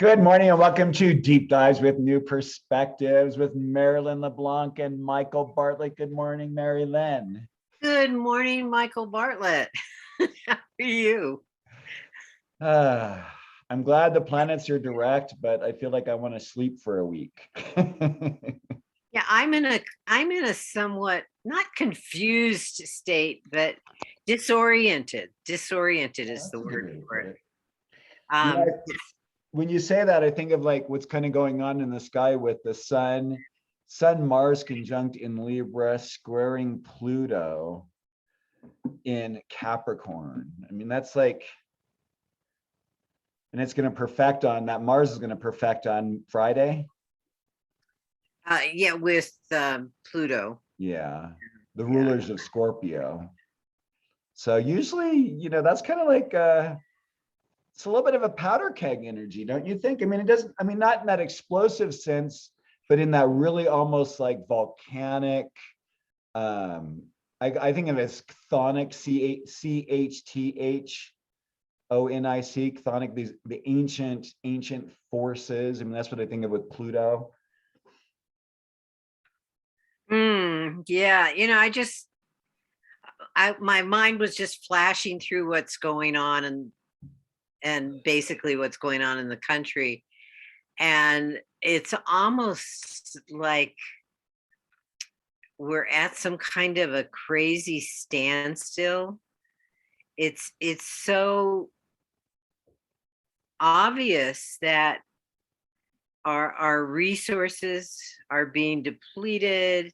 Good morning and welcome to Deep Dives with New Perspectives with Merrylin, LeBlanc, and Michael Bartlett. Good morning, Merrylin. Good morning, Michael Bartlett. How are you? I'm glad the planets are direct, but I feel like I want to sleep for a week. Yeah, I'm in a somewhat not confused state, but disoriented. Disoriented is That's the a good word way to for put it. it. You know, Um, when you say that, I think of like what's kind of going on in the sky with the sun Mars conjunct in Libra, squaring Pluto in Capricorn. I mean, that's like, and it's going to perfect on that. Mars is going to perfect on Friday. yeah, with Pluto. Yeah, the Yeah. rulers of Scorpio. So usually, that's kind of like it's a little bit of a powder keg energy, don't you think? I mean, it doesn't, I mean, not in that explosive sense, but in that really almost like volcanic, I think of it as chthonic, CHTHONIC, chthonic, the ancient forces. I mean, that's what I think of with Pluto. Yeah, my mind was just flashing through what's going on and basically what's going on in the country. And it's almost like we're at some kind of a crazy standstill. It's so obvious that our resources are being depleted.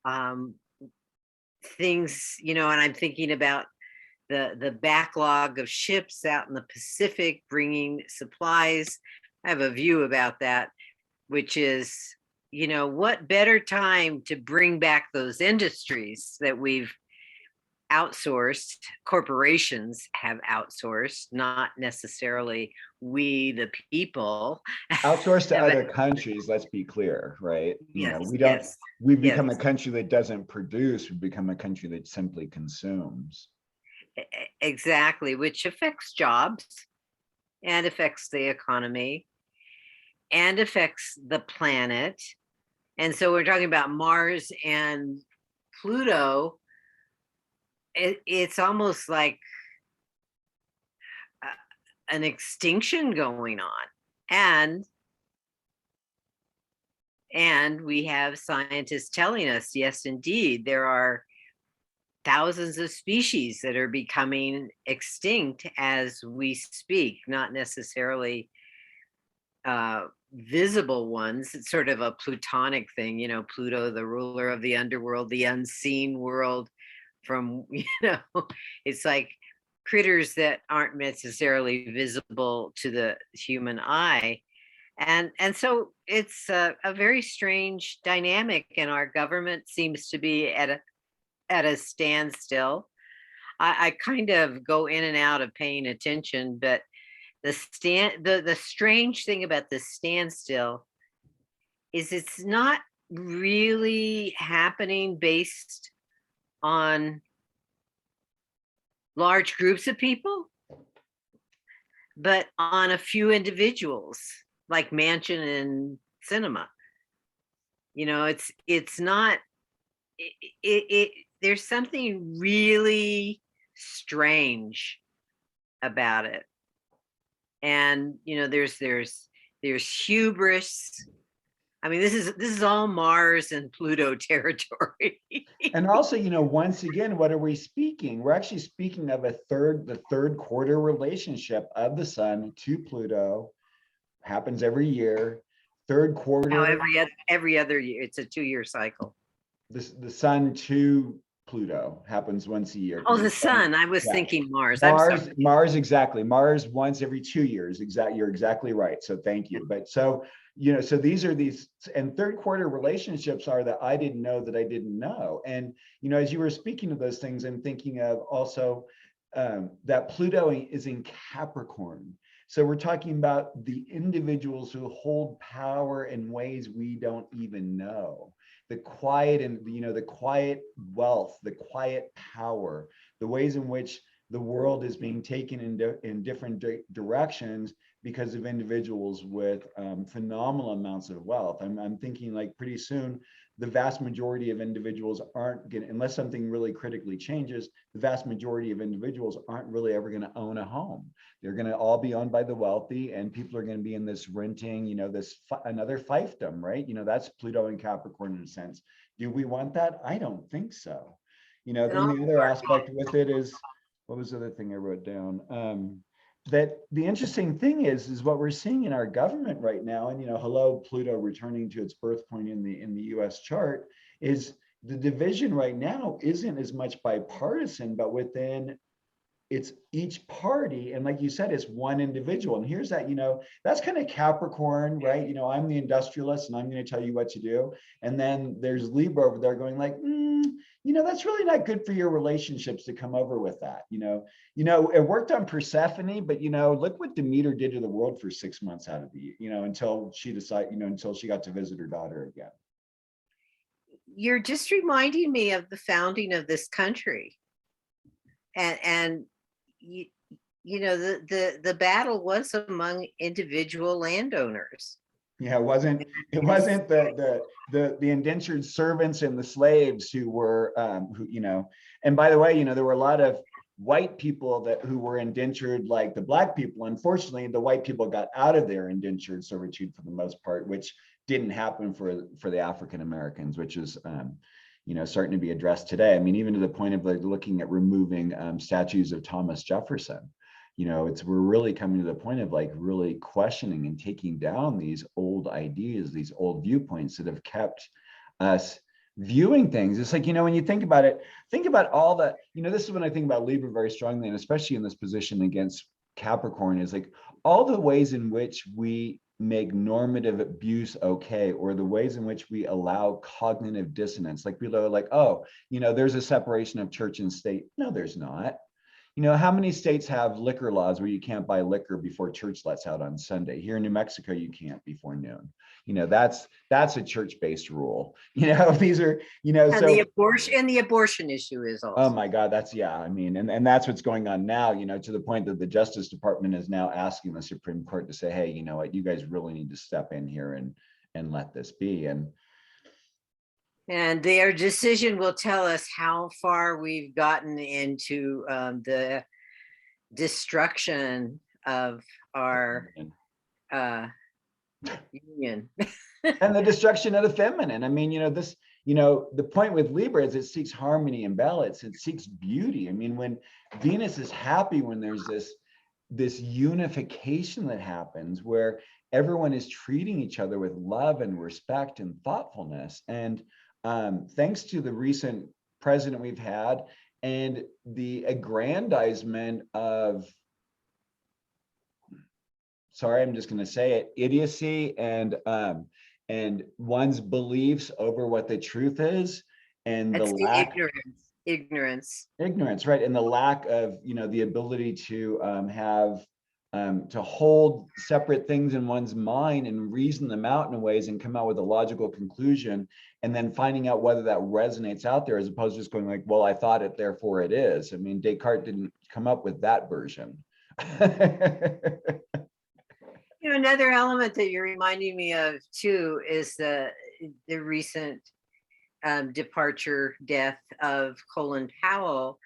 Um, things, and I'm thinking about the backlog of ships out in the Pacific bringing supplies. I have a view about that, which is, what better time to bring back those industries that we've outsourced, corporations have outsourced, not necessarily we the people Outsourced to have. other countries, let's be clear, right? Yes, We don't, yes, we've yes, become a country that doesn't produce, we've become a country that simply consumes. exactly, which affects jobs and affects the economy and affects the planet. And so we're talking about Mars and Pluto. It's almost like an extinction going on. And we have scientists telling us, yes, indeed, there are thousands of species that are becoming extinct as we speak, not necessarily visible ones. It's sort of a Plutonic thing, Pluto, the ruler of the underworld, the unseen world. From it's like critters that aren't necessarily visible to the human eye. And so it's a very strange dynamic, and our government seems to be at a standstill. I kind of go in and out of paying attention, but the strange thing about the standstill is it's not really happening based on large groups of people, but on a few individuals, like Mansion and Cinema. It's not it there's something really strange about it. And there's hubris. I mean, this is all Mars and Pluto territory. And also, once again, what are we speaking? We're actually speaking of the third quarter relationship of the sun to Pluto. Happens every year. Third Now quarter, every other year, it's a 2-year cycle. the sun to Pluto happens once a year. Oh, the sun. I was Yeah. thinking Mars. I'm sorry. Mars, exactly. Mars once every 2 years. You're exactly right. So thank you. But so, so these and third quarter relationships are that I didn't know that I didn't know. And, as you were speaking of those things, I'm thinking of also that Pluto is in Capricorn. So we're talking about the individuals who hold power in ways we don't even know. The quiet and the quiet wealth, the quiet power, the ways in which the world is being taken in different directions because of individuals with phenomenal amounts of wealth. I'm thinking like pretty soon, the vast majority of individuals aren't going to, unless something really critically changes, the vast majority of individuals aren't really ever going to own a home. They're going to all be owned by the wealthy, and people are going to be in this renting, you know, this another fiefdom, right? You know, that's Pluto and Capricorn in a sense. Do we want that? I don't think so. You know, then the other aspect with it is, what was the other thing I wrote down? That the interesting thing is what we're seeing in our government right now, and you know, hello, Pluto returning to its birth point in the US chart, is the division right now isn't as much bipartisan, but within it's each party, and like you said, it's one individual. And here's that, you know, that's kind of Capricorn, right? You know, I'm the industrialist and I'm going to tell you what to do. And then there's Libra over there going like, you know, that's really not good for your relationships to come over with that. You know, it worked on Persephone, but you know, look what Demeter did to the world for 6 months out of the, you know, until she decided, you know, until she got to visit her daughter again. You're just reminding me of the founding of this country. And you know, the battle was among individual landowners. Yeah, it wasn't the indentured servants and the slaves who were who, you know, and by the way, you know, there were a lot of white people who were indentured like the black people. Unfortunately, the white people got out of their indentured servitude for the most part, which didn't happen for the African Americans, which is you know, starting to be addressed today. I mean, even to the point of like looking at removing statues of Thomas Jefferson. You know, we're really coming to the point of like really questioning and taking down these old ideas, these old viewpoints that have kept us viewing things. It's like, you know, when you think about it, think about all the, you know, this is when I think about Libra very strongly, and especially in this position against Capricorn, is like all the ways in which we make normative abuse okay, or the ways in which we allow cognitive dissonance. Like people are like, oh, you know, there's a separation of church and state. No, there's not. You know, how many states have liquor laws where you can't buy liquor before church lets out on Sunday? Here in New Mexico, you can't before noon. You know, that's a church-based rule. You know, these are, you know, and so the abortion issue is also. Oh my God, that's, yeah, I mean, and that's what's going on now, you know, to the point that the Justice Department is now asking the Supreme Court to say, hey, you know what, you guys really need to step in here and let this be. And their decision will tell us how far we've gotten into the destruction of our union. And the destruction of the feminine. I mean, you know, this, you know, the point with Libra is it seeks harmony and balance. It seeks beauty. I mean, when Venus is happy, when there's this unification that happens where everyone is treating each other with love and respect and thoughtfulness. And thanks to the recent president we've had and the aggrandizement of, sorry, I'm just going to say it, idiocy and one's beliefs over what the truth is, and That's the lack ignorance, right, and the lack of, you know, the ability to have to hold separate things in one's mind and reason them out in ways and come out with a logical conclusion, and then finding out whether that resonates out there, as opposed to just going like, well, I thought it, therefore it is. I mean, Descartes didn't come up with that version. You know, another element that you're reminding me of too is the recent death of Colin Powell.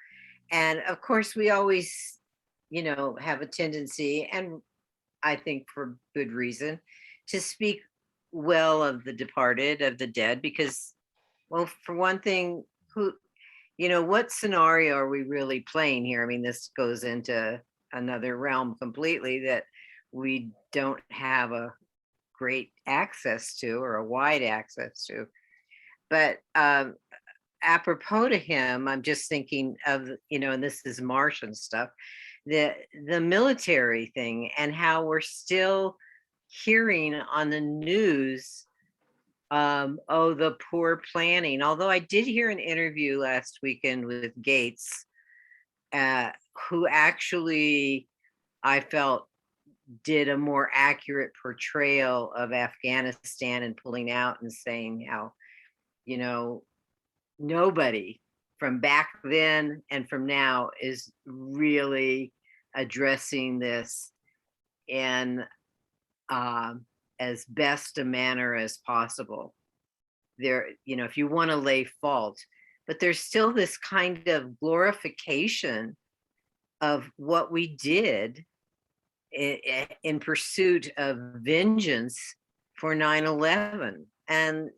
And of course, we always, you know, have a tendency, and I think for good reason, to speak well of the departed, of the dead, because, well, for one thing, who, you know, what scenario are we really playing here? I mean, this goes into another realm completely that we don't have a great access to, or a wide access to. But apropos to him, I'm just thinking of, you know, and this is Martian stuff, the military thing, and how we're still hearing on the news, oh, the poor planning. Although I did hear an interview last weekend with Gates, who actually I felt did a more accurate portrayal of Afghanistan and pulling out, and saying how, you know, nobody from back then and from now is really addressing this in as best a manner as possible. There, if you want to lay fault, but there's still this kind of glorification of what we did in pursuit of vengeance for 9/11. And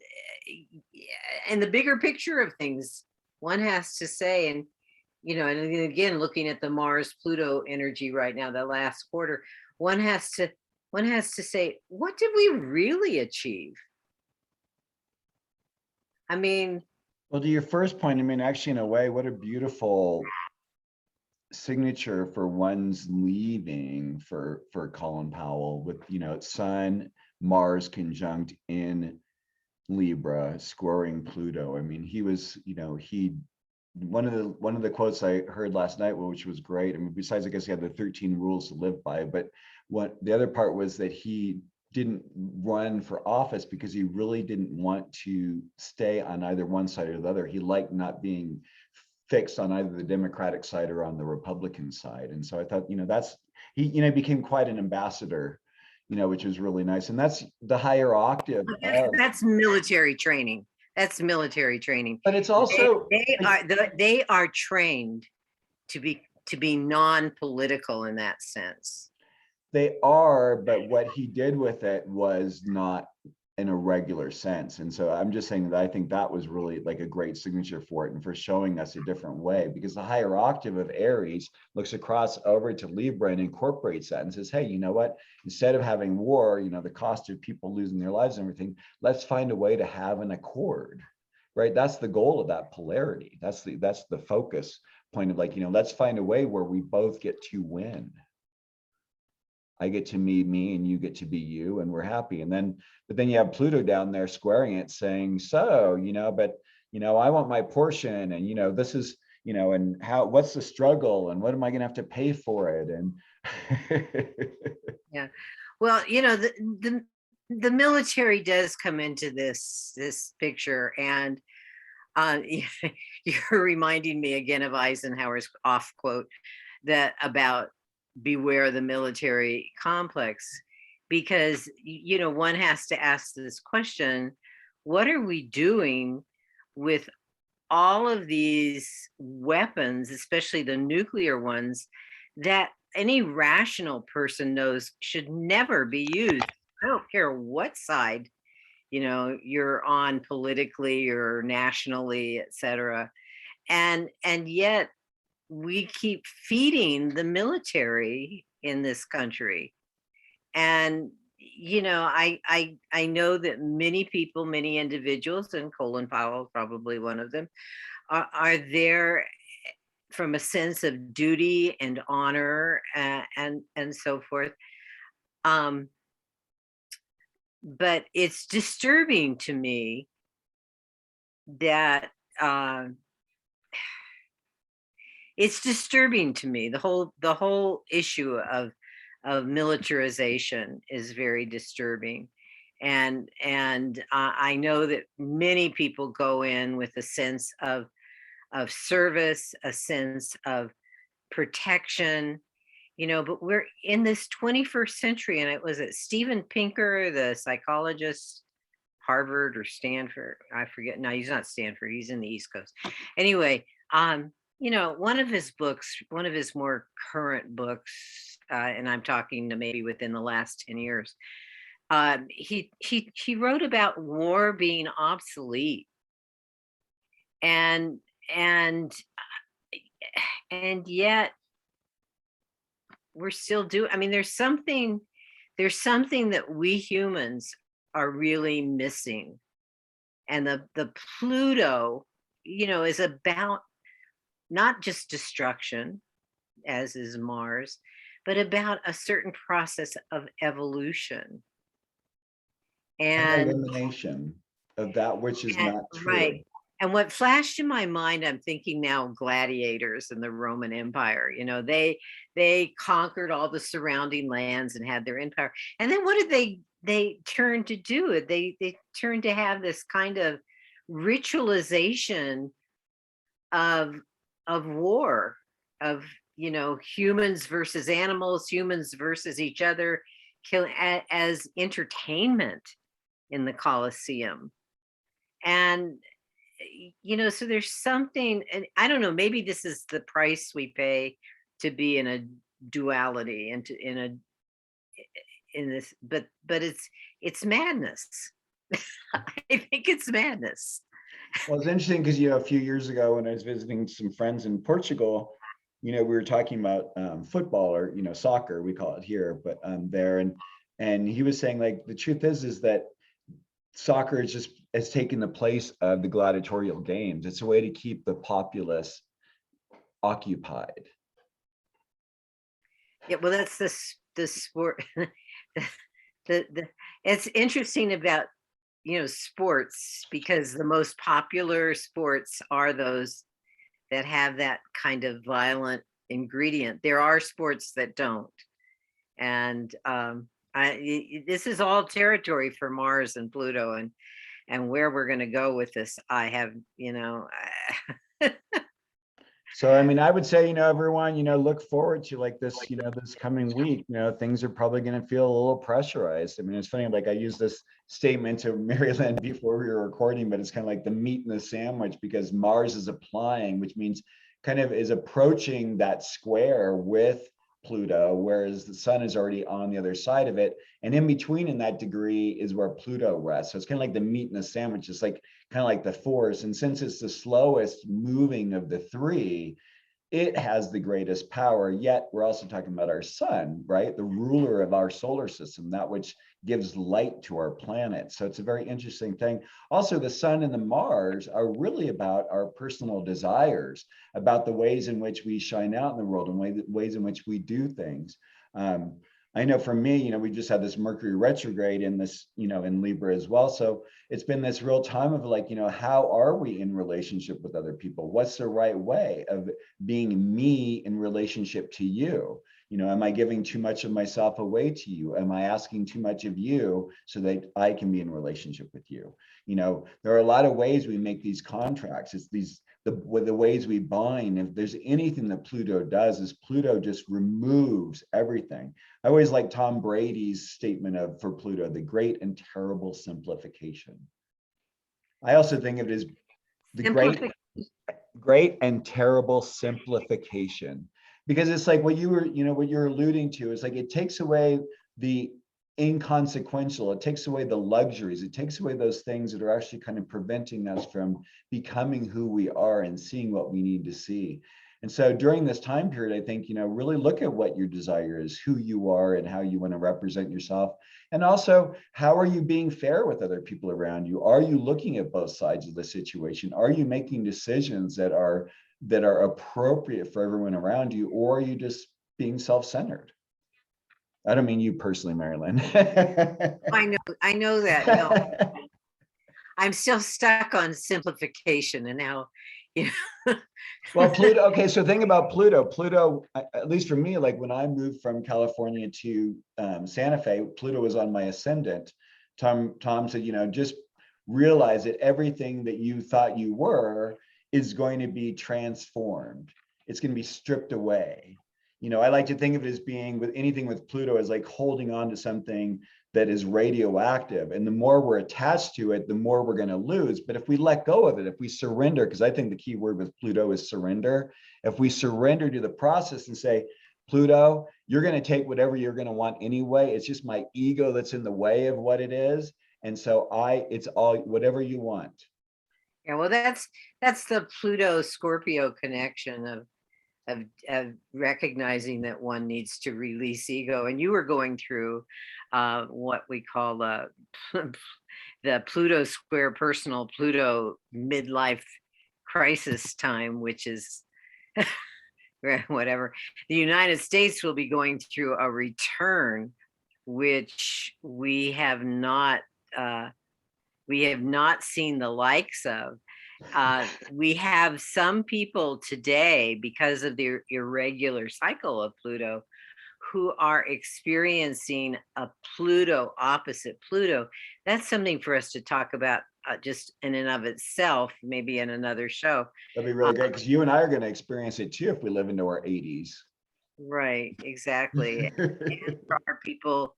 in the bigger picture of things, one has to say, and and again, looking at the Mars Pluto energy right now, the last quarter, one has to say, what did we really achieve? I mean, well, to your first point, I mean, actually, in a way, what a beautiful signature for one's leaving for Colin Powell with, Sun, Mars conjunct in Libra, squaring Pluto. I mean, he was, one of the quotes I heard last night, which was great. I mean, besides, I guess he had the 13 rules to live by, but what the other part was that he didn't run for office because he really didn't want to stay on either one side or the other. He liked not being fixed on either the Democratic side or on the Republican side. And so I thought, that's, he became quite an ambassador, which was really nice. And that's the higher octave. That's military training. That's military training. But it's also they are trained to be non-political in that sense. They are, but what he did with it was not in a regular sense. And so I'm just saying that I think that was really like a great signature for it and for showing us a different way, because the higher octave of Aries looks across over to Libra and incorporates that and says, hey, you know what, instead of having war, the cost of people losing their lives and everything, let's find a way to have an accord, right? That's the goal of that polarity. That's the focus point of, like, let's find a way where we both get to win. I get to be me and you get to be you, and we're happy. But then you have Pluto down there squaring it, saying, so, but, I want my portion, and, this is, and what's the struggle, and what am I going to have to pay for it? And yeah, well, the military does come into this picture, and you're reminding me again of Eisenhower's off quote that about beware the military complex, because one has to ask this question: what are we doing with all of these weapons, especially the nuclear ones, that any rational person knows should never be used? I don't care what side you're on politically or nationally, etc. And yet we keep feeding the military in this country. And I know that many people, many individuals, and Colin Powell probably one of them, are there from a sense of duty and honor and so forth. But it's disturbing to me that the whole issue of militarization is very disturbing. And I know that many people go in with a sense of service, a sense of protection, but we're in this 21st century. And it was Steven Pinker, the psychologist, Harvard or Stanford, I forget. No, he's not Stanford, he's in the East Coast. Anyway, one of his books, one of his more current books, and I'm talking to maybe within the last 10 years, he wrote about war being obsolete, and yet we're still doing. I mean, there's something that we humans are really missing, and the Pluto, is about not just destruction, as is Mars, but about a certain process of evolution and elimination of that which is not true. Right. And what flashed in my mind, I'm thinking now gladiators in the Roman Empire. They conquered all the surrounding lands and had their empire. And then what did they turn to do? They turned to have this kind of ritualization of war, of, you know, humans versus animals, humans versus each other, as entertainment in the Colosseum. And you know, so there's something, and I don't know, maybe this is the price we pay to be in a duality and to in this, but it's madness. I think it's madness. Well, it's interesting because, you know, a few years ago when I was visiting some friends in Portugal, you know, we were talking about football, or, you know, soccer, we call it here, but there, and he was saying, like, the truth is that soccer is just has taken the place of the gladiatorial games. It's a way to keep the populace occupied. Yeah, well, that's the sport. The it's interesting about, you know, sports, because the most popular sports are those that have that kind of violent ingredient. There are sports that don't, and this is all territory for Mars and Pluto, and where we're going to go with this. I have, you know. So, I mean, I would say, you know, everyone, you know, look forward to, like, this, you know, this coming week. You know, things are probably going to feel a little pressurized. I mean, it's funny, like, I used this statement to Merrylin before we were recording, but it's kind of like the meat in the sandwich, because Mars is applying, which means kind of is approaching that square with Pluto, whereas the sun is already on the other side of it. And in between, in that degree, is where Pluto rests. So it's kind of like the meat in the sandwich. It's like kind of like the force. And since it's the slowest moving of the three, it has the greatest power. Yet we're also talking about our sun, right? The ruler of our solar system, that which gives light to our planet. So it's a very interesting thing. Also, the sun and the Mars are really about our personal desires, about the ways in which we shine out in the world, and ways in which we do things. I know for me, you know, we just had this Mercury retrograde in this, you know, in Libra as well. So it's been this real time of, like, you know, how are we in relationship with other people? What's the right way of being me in relationship to you? You know, am I giving too much of myself away to you? Am I asking too much of you so that I can be in relationship with you? You know, there are a lot of ways we make these contracts. It's these the ways we bind. If there's anything that Pluto does, is Pluto just removes everything. I always like Tom Brady's statement of, for Pluto, the great and terrible simplification. I also think of it as the great and terrible simplification, because it's like what you were, you know, what you're alluding to is, like, it takes away the inconsequential, it takes away the luxuries, it takes away those things that are actually kind of preventing us from becoming who we are and seeing what we need to see. And so during this time period, I think, you know, really look at what your desire is, who you are, and how you want to represent yourself. And also, how are you being fair with other people around you? Are you looking at both sides of the situation? Are you making decisions that are appropriate for everyone around you, or are you just being self-centered? I don't mean you personally, Merrylin. I know that. No, I'm still stuck on simplification, and now, you know. Well, Pluto, okay, so think about Pluto. Pluto, at least for me, like when I moved from California to Santa Fe, Pluto was on my ascendant. Tom said, you know, just realize that everything that you thought you were is going to be transformed. It's going to be stripped away. You know, I like to think of it as being, with anything with Pluto, as like holding on to something that is radioactive. And the more we're attached to it, the more we're going to lose. But if we let go of it, if we surrender, because I think the key word with Pluto is surrender. If we surrender to the process and say, Pluto, you're going to take whatever you're going to want anyway. It's just my ego that's in the way of what it is. And so it's all whatever you want. Yeah, well, that's the Pluto Scorpio connection of recognizing that one needs to release ego. And you were going through what we call the Pluto square personal Pluto midlife crisis time, which is whatever. The United States will be going through a return, which we have not seen the likes of. We have some people today, because of the irregular cycle of Pluto, who are experiencing a Pluto opposite Pluto. That's something for us to talk about just in and of itself, maybe in another show. That'd be really great because you and I are going to experience it too if we live into our 80s. Right, exactly. There are people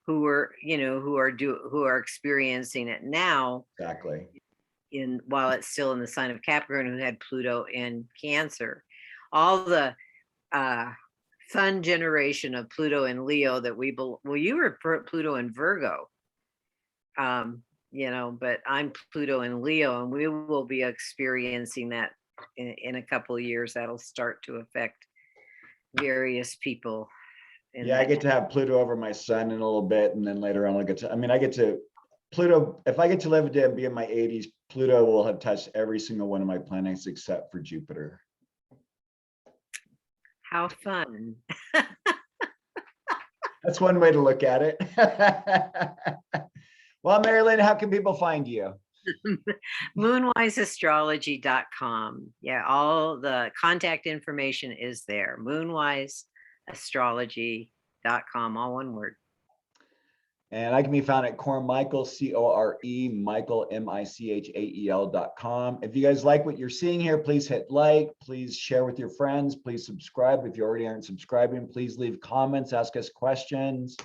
who are, who are experiencing it now Exactly. while it's still in the sign of Capricorn, who had Pluto in Cancer. All the fun generation of Pluto and Leo that you were Pluto and Virgo. But I'm Pluto and Leo, and we will be experiencing that in a couple of years. That'll start to affect various people. Yeah, I get to have Pluto over my son in a little bit, and then later on I get to Pluto, if I get to live and be in my 80s, Pluto will have touched every single one of my planets except for Jupiter. How fun. That's one way to look at it. Well, Merrylin, how can people find you? Moonwiseastrology.com. Yeah, all the contact information is there. Moonwiseastrology.com, all one word. And I can be found at Cormichael, Michael, Michael.com. If you guys like what you're seeing here, please hit like, please share with your friends, please subscribe. If you already aren't subscribing, please leave comments, ask us questions.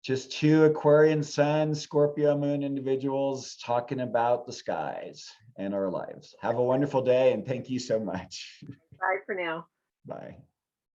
Just two Aquarian Sun, Scorpio Moon individuals talking about the skies and our lives. Have a wonderful day, and thank you so much. Bye for now. Bye.